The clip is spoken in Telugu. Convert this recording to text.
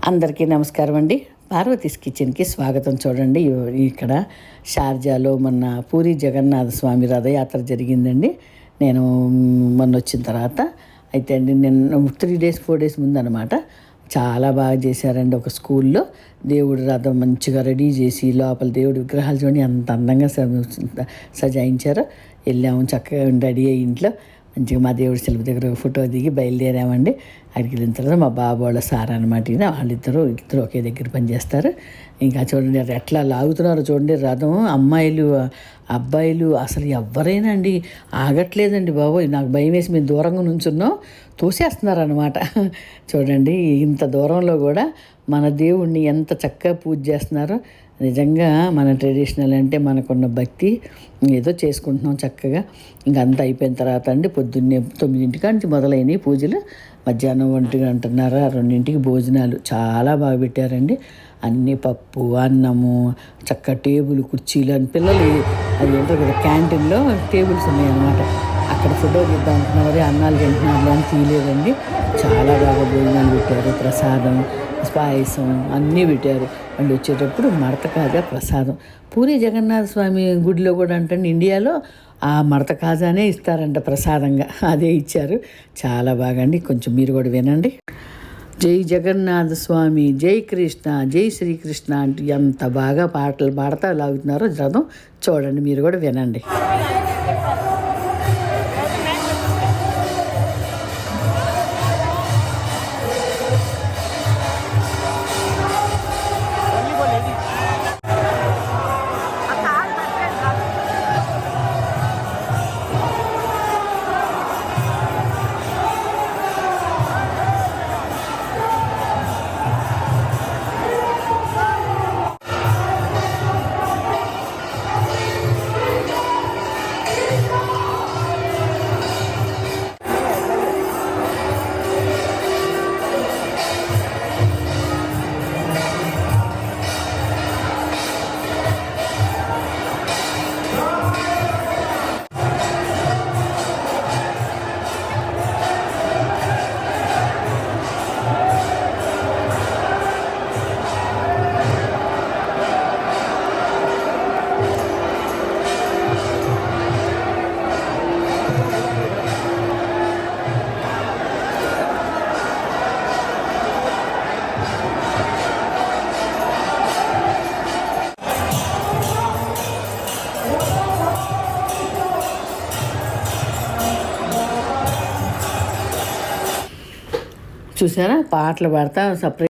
అందరికీ నమస్కారం అండి. పార్వతీస్ కిచెన్కి స్వాగతం. చూడండి, ఇక్కడ షార్జాలో మొన్న పూరి జగన్నాథ స్వామి రథయాత్ర జరిగిందండి. నేను మొన్న వచ్చిన తర్వాత అయితే అండి, నేను 4 డేస్ ముందు అనమాట. చాలా బాగా చేశారండి. ఒక స్కూల్లో దేవుడి రథం మంచిగా రెడీ చేసి లోపల దేవుడి విగ్రహాలు చూడండి ఎంత అందంగా సజాయించారో. వెళ్ళాము చక్కగా రెడీ అయ్యి ఇంట్లో మంచిగా మా దేవుడి శిల్ప దగ్గర ఫోటో దిగి బయలుదేరామండి. అక్కడికి వెళ్ళిన తర్వాత మా బాబు వాళ్ళ సార్ అనమాట, ఇద్దరు ఒకే దగ్గర పనిచేస్తారు. ఇంకా చూడండి ఎట్లా లాగుతున్నారో చూడండి రథం. అమ్మాయిలు అబ్బాయిలు అసలు ఎవరైనా అండి ఆగట్లేదండి బాబోయ్. నాకు భయం వేసి మేము దూరంగా నుంచున్నాం, తోసేస్తున్నారు అనమాట. చూడండి ఇంత దూరంలో కూడా మన దేవుణ్ణి ఎంత చక్కగా పూజ చేస్తున్నారో. నిజంగా మన ట్రెడిషనల్ అంటే మనకున్న భక్తి ఏదో చేసుకుంటున్నాం చక్కగా. ఇంకా అంతా అయిపోయిన తర్వాత అండి పొద్దున్నే 9 నుంచి మొదలైనవి పూజలు. మధ్యాహ్నం 1:30 2 భోజనాలు చాలా బాగా పెట్టారండి. అన్ని పప్పు అన్నము చక్క టేబుల్ కుర్చీలు అని పిల్లలు అది ఏంటారు కదా క్యాంటీన్లో టేబుల్స్ ఉన్నాయన్నమాట. అక్కడ ఫోటో తీద్దాం అనుకున్నారు, అన్నాలు తింటున్నారు అని తీయలేదండి. చాలా బాగా భోజనాలు పెట్టారు, ప్రసాదం పాయసం అన్నీ పెట్టారు. వాళ్ళు వచ్చేటప్పుడు మడత కాజా ప్రసాదం. పూరి జగన్నాథ స్వామి గుడిలో కూడా అంటే ఇండియాలో ఆ మడత కాజానే ఇస్తారంట ప్రసాదంగా, అదే ఇచ్చారు. చాలా బాగా అండి. కొంచెం మీరు కూడా వినండి. జై జగన్నాథ స్వామి, జై కృష్ణ, జై శ్రీకృష్ణ అంటూ ఎంత బాగా పాటలు పాడతా లాగుతున్నారో రథం. చూడండి, మీరు కూడా వినండి. చూసారా, పాటలు పాడతా సపరేట్